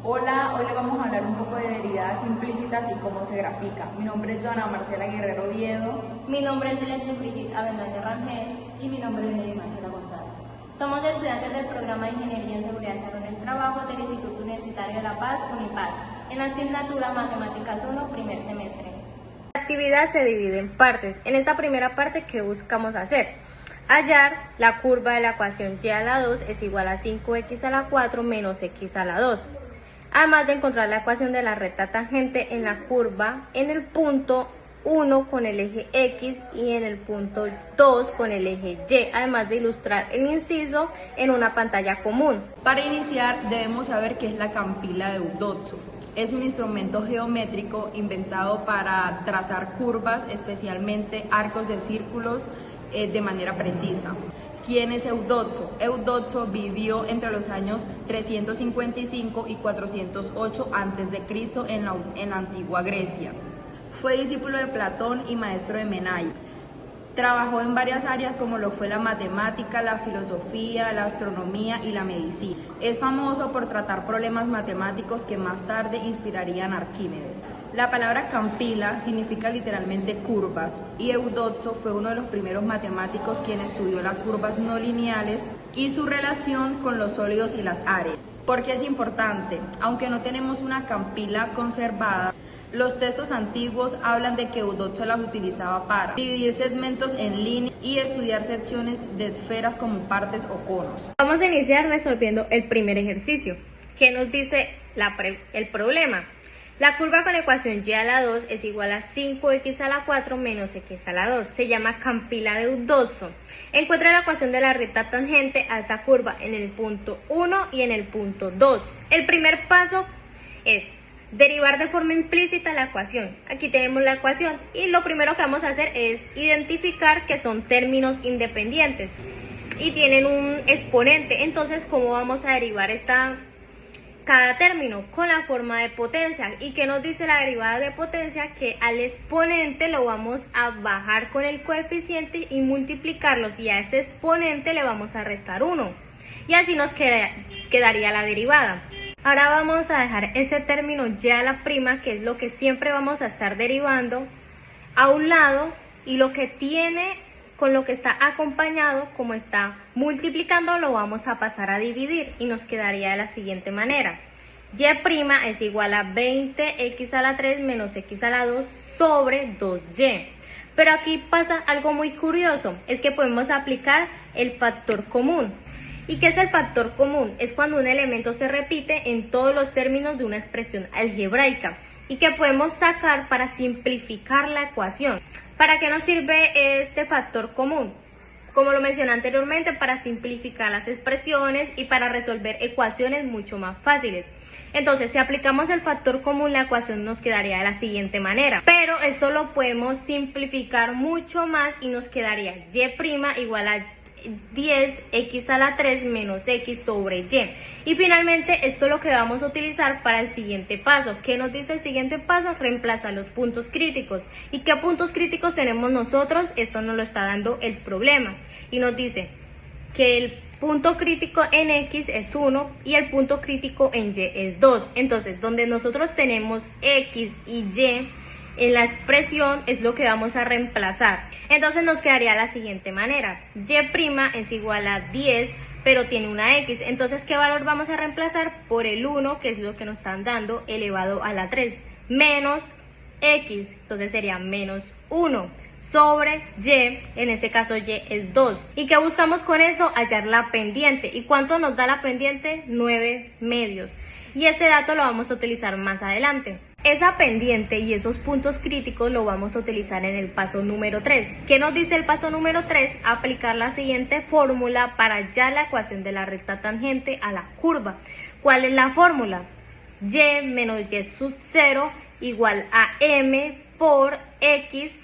Hola, hoy le vamos a hablar un poco de derivadas implícitas y cómo se grafica. Mi nombre es Joana Marcela Guerrero Oviedo. Mi nombre es Elena Brigitte Avendaño Rangel. Y mi nombre es Lady Marcela González. Somos estudiantes del programa de Ingeniería en Seguridad y Salud en el Trabajo del Instituto Universitario de La Paz, Unipaz, en la asignatura Matemáticas 1, primer semestre. La actividad se divide en partes. En esta primera parte, ¿qué buscamos hacer? Hallar la curva de la ecuación y a la 2 es igual a 5x a la 4 menos x a la 2. Además de encontrar la ecuación de la recta tangente en la curva en el punto 1 con el eje X y en el punto 2 con el eje Y, además de ilustrar el inciso en una pantalla común. Para iniciar debemos saber qué es la campila de Eudotto. Es un instrumento geométrico inventado para trazar curvas, especialmente arcos de círculos de manera precisa. ¿Quién es Eudotto? Eudotto vivió entre los años 355 y 408 a.C. en la antigua Grecia. Fue discípulo de Platón y maestro de Menais. Trabajó en varias áreas como lo fue la matemática, la filosofía, la astronomía y la medicina. Es famoso por tratar problemas matemáticos que más tarde inspirarían a Arquímedes. La palabra campila significa literalmente curvas y Eudotto fue uno de los primeros matemáticos quien estudió las curvas no lineales y su relación con los sólidos y las áreas. ¿Por qué es importante? Aunque no tenemos una campila conservada, los textos antiguos hablan de que Eudotto las utilizaba para dividir segmentos en línea y estudiar secciones de esferas como partes o conos. Vamos a iniciar resolviendo el primer ejercicio. ¿Qué nos dice el problema? La curva con ecuación y a la 2 es igual a 5x a la 4 menos x a la 2. Se llama campila de Eudotto. Encuentra la ecuación de la recta tangente a esta curva en el punto 1 y en el punto 2. El primer paso es derivar de forma implícita la ecuación. Aquí tenemos la ecuación y lo primero que vamos a hacer es identificar que son términos independientes y tienen un exponente. Entonces, ¿cómo vamos a derivar cada término? Con la forma de potencia. ¿Y qué nos dice la derivada de potencia? Que al exponente lo vamos a bajar con el coeficiente y multiplicarlos, y a ese exponente le vamos a restar 1. Y así nos quedaría la derivada. Ahora vamos a dejar ese término y a la prima, que es lo que siempre vamos a estar derivando, a un lado, y lo que tiene con lo que está acompañado, como está multiplicando, lo vamos a pasar a dividir y nos quedaría de la siguiente manera. Y' es igual a 20x a la 3 menos x a la 2 sobre 2y. Pero aquí pasa algo muy curioso, es que podemos aplicar el factor común. ¿Y qué es el factor común? Es cuando un elemento se repite en todos los términos de una expresión algebraica y que podemos sacar para simplificar la ecuación. ¿Para qué nos sirve este factor común? Como lo mencioné anteriormente, para simplificar las expresiones y para resolver ecuaciones mucho más fáciles. Entonces, si aplicamos el factor común, la ecuación nos quedaría de la siguiente manera. Pero esto lo podemos simplificar mucho más y nos quedaría y' igual a 10x a la 3 menos x sobre y. Y finalmente esto es lo que vamos a utilizar para el siguiente paso. ¿Qué nos dice el siguiente paso? Reemplaza los puntos críticos. ¿Y qué puntos críticos tenemos nosotros? Esto nos lo está dando el problema y nos dice que el punto crítico en x es 1 y el punto crítico en y es 2. Entonces, donde nosotros tenemos x y y en la expresión es lo que vamos a reemplazar. Entonces nos quedaría de la siguiente manera. Y' es igual a 10, pero tiene una x. Entonces, ¿qué valor vamos a reemplazar? Por el 1, que es lo que nos están dando, elevado a la 3, menos x. Entonces sería menos 1 sobre y, en este caso y es 2. ¿Y qué buscamos con eso? Hallar la pendiente. ¿Y cuánto nos da la pendiente? 9 medios. Y este dato lo vamos a utilizar más adelante. Esa pendiente y esos puntos críticos lo vamos a utilizar en el paso número 3. ¿Qué nos dice el paso número 3? Aplicar la siguiente fórmula para hallar la ecuación de la recta tangente a la curva. ¿Cuál es la fórmula? Y menos y sub 0 igual a m por x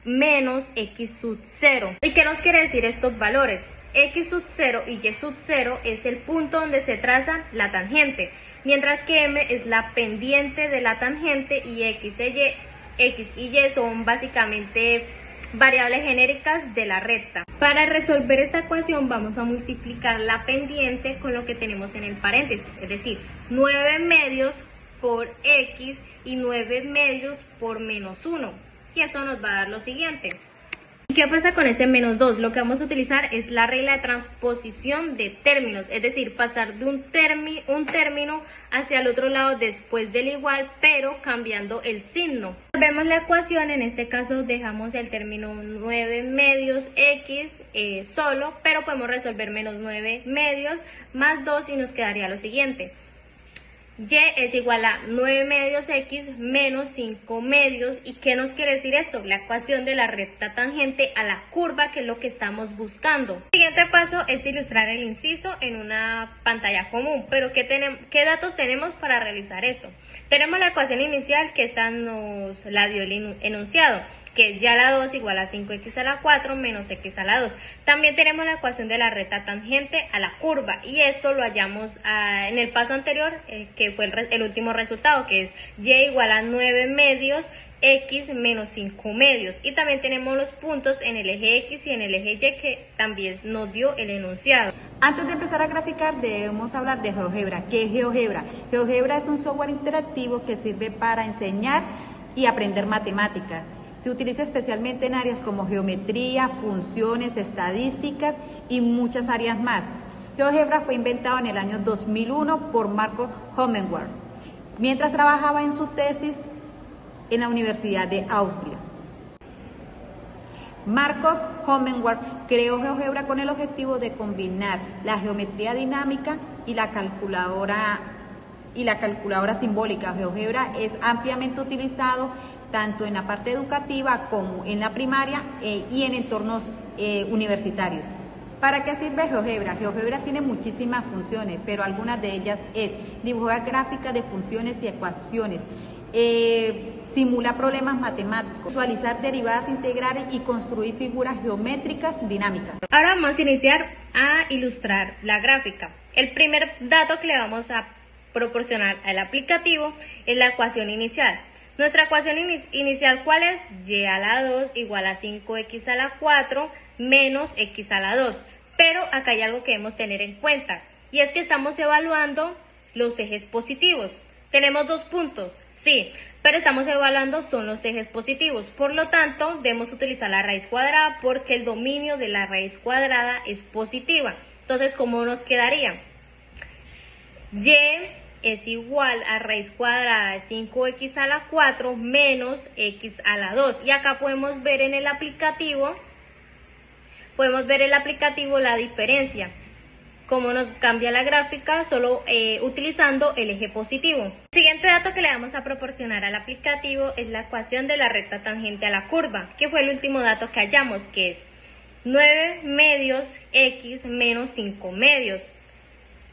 menos x sub 0. ¿Y qué nos quiere decir estos valores? X sub 0 y y sub 0 es el punto donde se traza la tangente, mientras que m es la pendiente de la tangente y x y y son básicamente variables genéricas de la recta. Para resolver esta ecuación vamos a multiplicar la pendiente con lo que tenemos en el paréntesis, es decir, 9 medios por x y 9 medios por menos 1. Y esto nos va a dar lo siguiente. ¿Qué pasa con ese menos 2? Lo que vamos a utilizar es la regla de transposición de términos, es decir, pasar de un término hacia el otro lado después del igual, pero cambiando el signo. Vemos la ecuación, en este caso dejamos el término 9 medios x solo, pero podemos resolver menos 9 medios más 2 y nos quedaría lo siguiente. Y es igual a 9 medios x menos 5 medios. ¿Y qué nos quiere decir esto? La ecuación de la recta tangente a la curva, que es lo que estamos buscando. El siguiente paso es ilustrar el inciso en una pantalla común. Pero ¿qué datos tenemos para realizar esto? Tenemos la ecuación inicial, que esta nos la dio el enunciado, que es y a la 2 igual a 5x a la 4 menos x a la 2. También tenemos la ecuación de la recta tangente a la curva, y esto lo hallamos en el paso anterior, que fue el último resultado, que es y igual a 9 medios x menos 5 medios. Y también tenemos los puntos en el eje x y en el eje y, que también nos dio el enunciado. Antes de empezar a graficar debemos hablar de GeoGebra. ¿Qué es GeoGebra? GeoGebra es un software interactivo que sirve para enseñar y aprender matemáticas. Se utiliza especialmente en áreas como geometría, funciones, estadísticas y muchas áreas más. GeoGebra fue inventado en el año 2001 por Marcos Homenwald, mientras trabajaba en su tesis en la Universidad de Austria. Marcos Homenwald creó GeoGebra con el objetivo de combinar la geometría dinámica y la calculadora simbólica. GeoGebra es ampliamente utilizado tanto en la parte educativa como en la primaria y en entornos universitarios. ¿Para qué sirve GeoGebra? GeoGebra tiene muchísimas funciones, pero algunas de ellas es dibujar gráficas de funciones y ecuaciones, simula problemas matemáticos, visualizar derivadas integrales y construir figuras geométricas dinámicas. Ahora vamos a iniciar a ilustrar la gráfica. El primer dato que le vamos a proporcionar al aplicativo es la ecuación inicial. Nuestra ecuación inicial, ¿cuál es? Y a la 2 igual a 5x a la 4 menos x a la 2. Pero acá hay algo que debemos tener en cuenta, y es que estamos evaluando los ejes positivos. ¿Tenemos 2 puntos? Sí, pero estamos evaluando son los ejes positivos. Por lo tanto, debemos utilizar la raíz cuadrada, porque el dominio de la raíz cuadrada es positiva. Entonces, ¿cómo nos quedaría? Y es igual a raíz cuadrada de 5x a la 4 menos x a la 2. Y acá podemos ver en el aplicativo, la diferencia. Cómo nos cambia la gráfica solo utilizando el eje positivo. El siguiente dato que le vamos a proporcionar al aplicativo es la ecuación de la recta tangente a la curva, que fue el último dato que hallamos, que es 9 medios x menos 5 medios.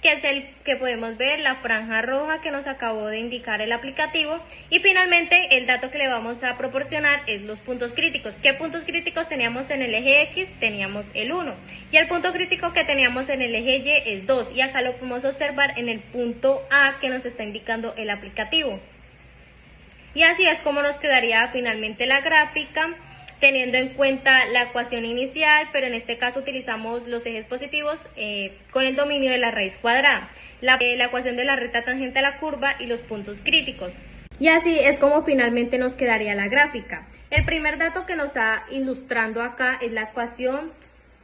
Que es el que podemos ver, la franja roja que nos acabó de indicar el aplicativo. Y finalmente el dato que le vamos a proporcionar es los puntos críticos. ¿Qué puntos críticos teníamos en el eje X? Teníamos el 1. Y el punto crítico que teníamos en el eje Y es 2. Y acá lo podemos observar en el punto A que nos está indicando el aplicativo. Y así es como nos quedaría finalmente la gráfica, teniendo en cuenta la ecuación inicial, pero en este caso utilizamos los ejes positivos con el dominio de la raíz cuadrada, la ecuación de la recta tangente a la curva y los puntos críticos. Y así es como finalmente nos quedaría la gráfica. El primer dato que nos está ilustrando acá es la ecuación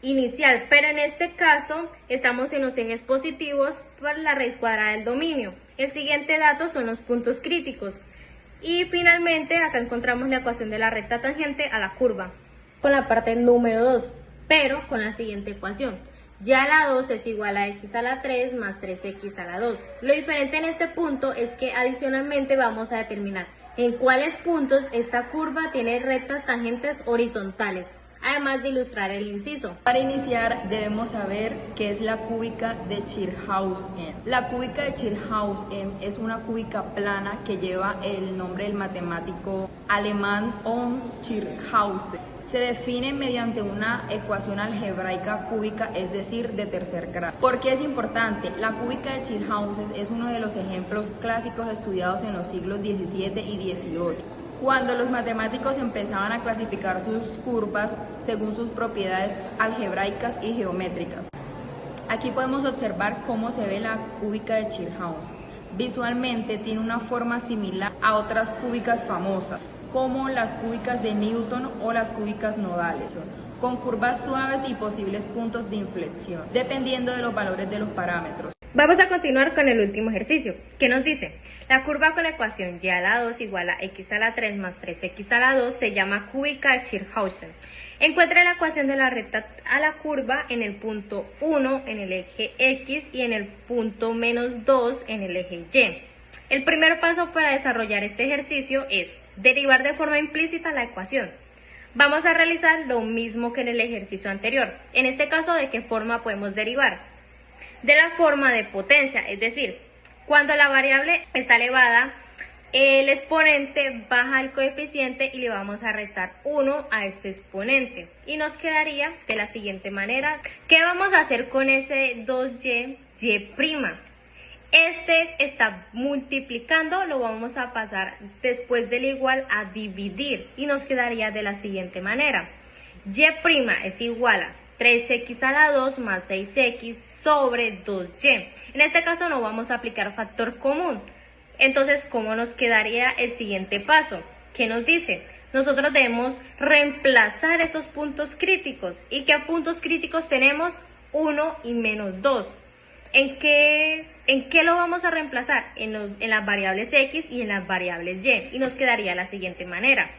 inicial, pero en este caso estamos en los ejes positivos por la raíz cuadrada del dominio. El siguiente dato son los puntos críticos. Y finalmente acá encontramos la ecuación de la recta tangente a la curva con la parte número 2, pero con la siguiente ecuación. Y a la 2 es igual a x a la 3 más 3x a la 2. Lo diferente en este punto es que adicionalmente vamos a determinar en cuáles puntos esta curva tiene rectas tangentes horizontales, además de ilustrar el inciso. Para iniciar debemos saber qué es la cúbica de Schirhausen. La cúbica de Schirhausen es una cúbica plana que lleva el nombre del matemático alemán von Schirhausen. Se define mediante una ecuación algebraica cúbica, es decir, de tercer grado. ¿Por qué es importante? La cúbica de Schirhausen es uno de los ejemplos clásicos estudiados en los siglos XVII y XVIII. cuando los matemáticos empezaban a clasificar sus curvas según sus propiedades algebraicas y geométricas. Aquí podemos observar cómo se ve la cúbica de Chilhouses. Visualmente tiene una forma similar a otras cúbicas famosas, como las cúbicas de Newton o las cúbicas nodales, con curvas suaves y posibles puntos de inflexión, dependiendo de los valores de los parámetros. Vamos a continuar con el último ejercicio, que nos dice, la curva con ecuación y a la 2 igual a x a la 3 más 3x a la 2 se llama cúbica de Chilhausen. Encuentra la ecuación de la recta a la curva en el punto 1 en el eje X y en el punto menos 2 en el eje Y. El primer paso para desarrollar este ejercicio es derivar de forma implícita la ecuación. Vamos a realizar lo mismo que en el ejercicio anterior. En este caso, ¿de qué forma podemos derivar? De la forma de potencia, es decir, cuando la variable está elevada, el exponente baja el coeficiente y le vamos a restar 1 a este exponente. Y nos quedaría de la siguiente manera. ¿Qué vamos a hacer con ese 2y, y'? Este está multiplicando, lo vamos a pasar después del igual a dividir. Y nos quedaría de la siguiente manera. Y' es igual a 3x a la 2 más 6x sobre 2y. En este caso no vamos a aplicar factor común. Entonces, ¿cómo nos quedaría el siguiente paso? ¿Qué nos dice? Nosotros debemos reemplazar esos puntos críticos. ¿Y qué puntos críticos tenemos? 1 y menos 2. ¿En qué lo vamos a reemplazar? En las variables x y en las variables y. Y nos quedaría de la siguiente manera.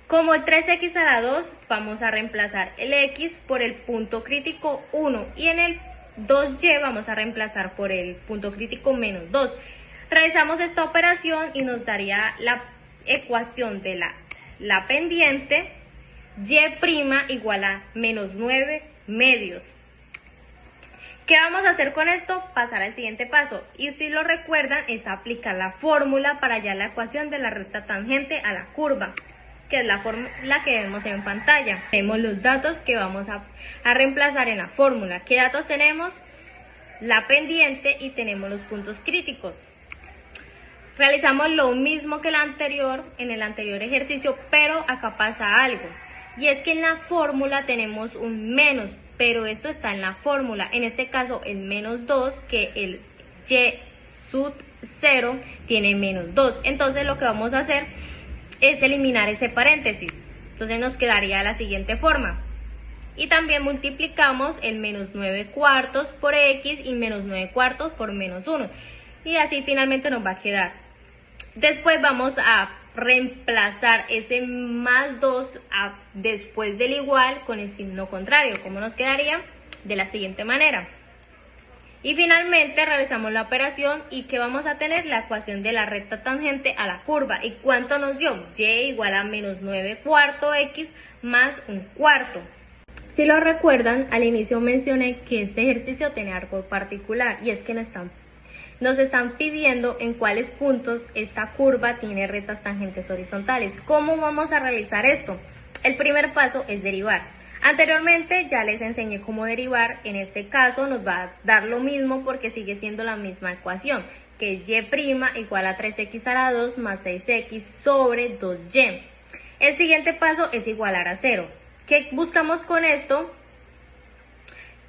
Como el 3x a la 2, vamos a reemplazar el x por el punto crítico 1 y en el 2y vamos a reemplazar por el punto crítico menos 2. Realizamos esta operación y nos daría la ecuación de la pendiente y' igual a menos 9 medios. ¿Qué vamos a hacer con esto? Pasar al siguiente paso. Y si lo recuerdan, es aplicar la fórmula para hallar la ecuación de la recta tangente a la curva, que es la fórmula que vemos en pantalla. Tenemos los datos que vamos a reemplazar en la fórmula. ¿Qué datos tenemos? La pendiente y tenemos los puntos críticos. Realizamos lo mismo que en el anterior ejercicio, pero acá pasa algo. Y es que en la fórmula tenemos un menos, pero esto está en la fórmula. En este caso, el menos 2, que el y sub 0 tiene menos 2. Entonces lo que vamos a hacer es eliminar ese paréntesis. Entonces nos quedaría de la siguiente forma. Y también multiplicamos el menos 9 cuartos por x y menos 9 cuartos por menos 1. Y así finalmente nos va a quedar. Después vamos a reemplazar ese más 2 después del igual con el signo contrario. ¿Cómo nos quedaría? De la siguiente manera. Y finalmente realizamos la operación y ¿qué vamos a tener? La ecuación de la recta tangente a la curva. ¿Y cuánto nos dio? Y igual a menos 9 cuarto x más 1 cuarto. Si lo recuerdan, al inicio mencioné que este ejercicio tiene algo particular y es que nos están pidiendo en cuáles puntos esta curva tiene rectas tangentes horizontales. ¿Cómo vamos a realizar esto? El primer paso es derivar. Anteriormente ya les enseñé cómo derivar. En este caso nos va a dar lo mismo porque sigue siendo la misma ecuación, que es y' igual a 3x a la 2 más 6x sobre 2y. El siguiente paso es igualar a 0. ¿Qué buscamos con esto?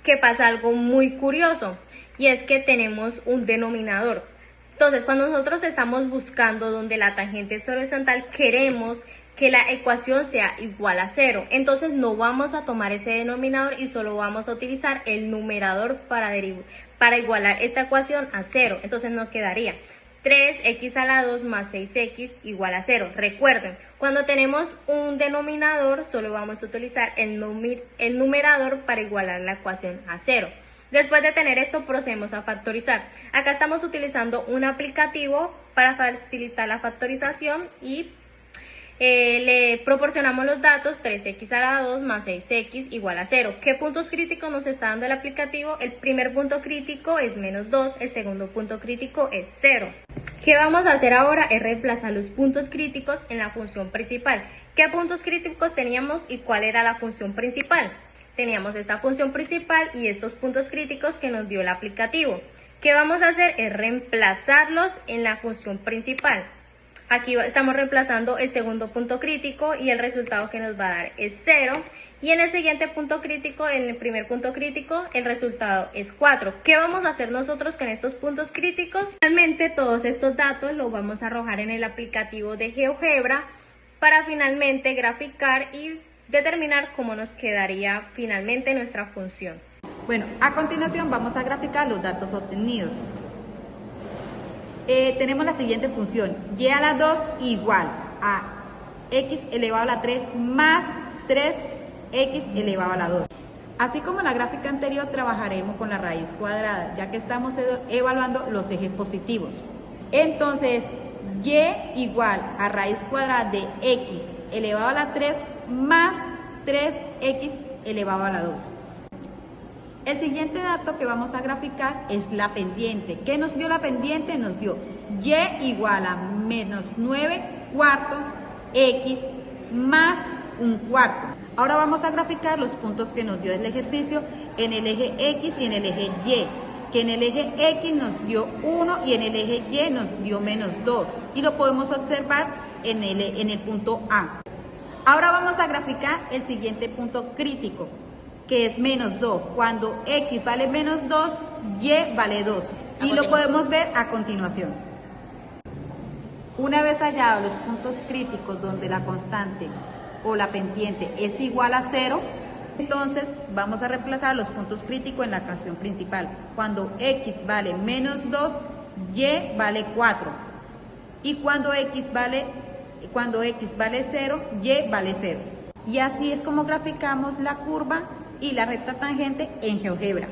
Que pasa algo muy curioso. Y es que tenemos un denominador. Entonces, cuando nosotros estamos buscando donde la tangente es horizontal, queremos que la ecuación sea igual a 0. Entonces, no vamos a tomar ese denominador y solo vamos a utilizar el numerador para igualar esta ecuación a 0. Entonces, nos quedaría 3x a la 2 más 6x igual a 0. Recuerden, cuando tenemos un denominador, solo vamos a utilizar el numerador para igualar la ecuación a 0. Después de tener esto, procedemos a factorizar. Acá estamos utilizando un aplicativo para facilitar la factorización y le proporcionamos los datos 3x a la 2 más 6x igual a 0. ¿Qué puntos críticos nos está dando el aplicativo? El primer punto crítico es menos 2, el segundo punto crítico es 0. ¿Qué vamos a hacer ahora? Es reemplazar los puntos críticos en la función principal. ¿Qué puntos críticos teníamos y cuál era la función principal? Teníamos esta función principal y estos puntos críticos que nos dio el aplicativo. ¿Qué vamos a hacer? Es reemplazarlos en la función principal. Aquí estamos reemplazando el segundo punto crítico y el resultado que nos va a dar es 0. Y en el siguiente punto crítico, en el primer punto crítico, el resultado es 4. ¿Qué vamos a hacer nosotros con estos puntos críticos? Finalmente, todos estos datos los vamos a arrojar en el aplicativo de GeoGebra para finalmente graficar y determinar cómo nos quedaría finalmente nuestra función. Bueno, a continuación vamos a graficar los datos obtenidos. Tenemos la siguiente función, y a la 2 igual a x elevado a la 3 más 3x elevado a la 2. Así como en la gráfica anterior, trabajaremos con la raíz cuadrada, ya que estamos evaluando los ejes positivos. Entonces, y igual a raíz cuadrada de x elevado a la 3 más 3x elevado a la 2. El siguiente dato que vamos a graficar es la pendiente. ¿Qué nos dio la pendiente? Nos dio y igual a menos 9 cuartos x más 1 cuarto. Ahora vamos a graficar los puntos que nos dio el ejercicio en el eje x y en el eje y. Que en el eje x nos dio 1 y en el eje y nos dio menos 2. Y lo podemos observar en el punto A. Ahora vamos a graficar el siguiente punto crítico, que es menos 2. Cuando x vale menos 2, y vale 2. Y lo podemos ver a continuación. Una vez hallados los puntos críticos donde la constante o la pendiente es igual a 0, entonces vamos a reemplazar los puntos críticos en la ecuación principal. Cuando x vale menos 2, y vale 4. Y cuando x vale 0, y vale 0. Y así es como graficamos la curva y la recta tangente en GeoGebra.